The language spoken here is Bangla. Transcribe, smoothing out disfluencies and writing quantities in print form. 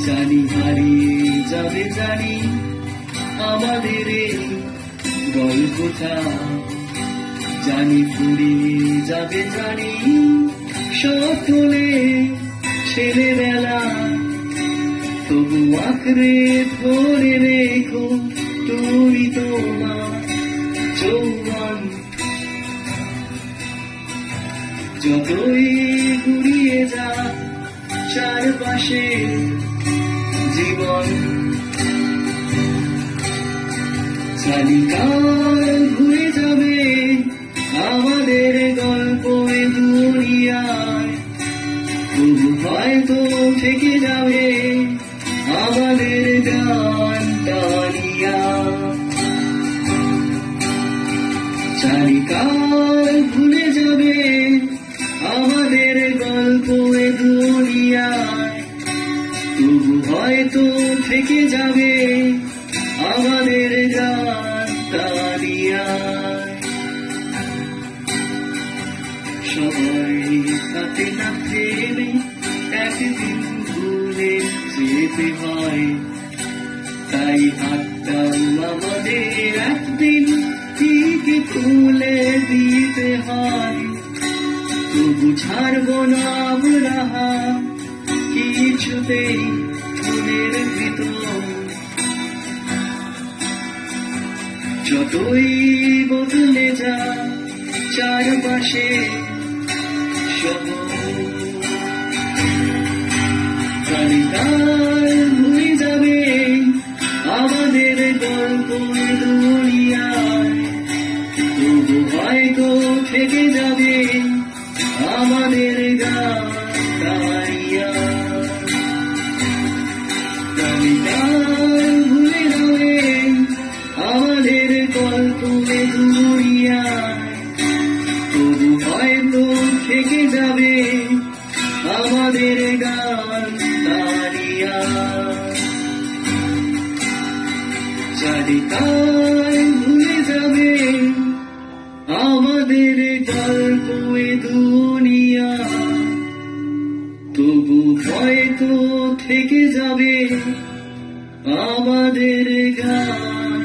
জানি হারিয়ে যাবে জানি আমাদের এই গল্পটা, জানি ফুরিয়ে যাবে জানি সকলে ছেলেবেলা, তবু আঁকড়ে ধরে রেখো তুমি তোমার যৌবন। যতই ঘুরিয়ে যা চারপাশে জীবন, জানি কাল ঘুরে যাবে আমাদের গল্প এ দুনিয়ায়, তবু হয়তো থেকে যাবে আমাদের গান টানিয়া। জানি কাল ভুলে যাবে আমাদের গল্প এ দুনিয়ায়, তবু হয়তো থেকে যাবে আমাদের গান টানিয়া। সবাই সাথে না থেমে একদিন ভুলে যেতে হয়, তাই হাতটাও আমাদের একদিন ঠিক খুলে দিতে হয়। তবু ছাড়বো না আমরা কিছুতেই মনের ভিতর, যতই বদলে যা চারপাশে জানি কাল ভুলে যাবে আমাদের গল্প দুনিয়ায়, তবু হয়তো থেকে যাবে আমাদের গান গাইয়া। জানি কাল ভুলে যাবে আমাদের গল্প দুনিয়ায়, তবু হয়তো থেকে যাবে আমাদের গান গাইয়া। জানি কাল ভুলে যাবে আমাদের গল্প এ দুনিয়া, তবু হয়তো থেকে যাবে আমাদের গান।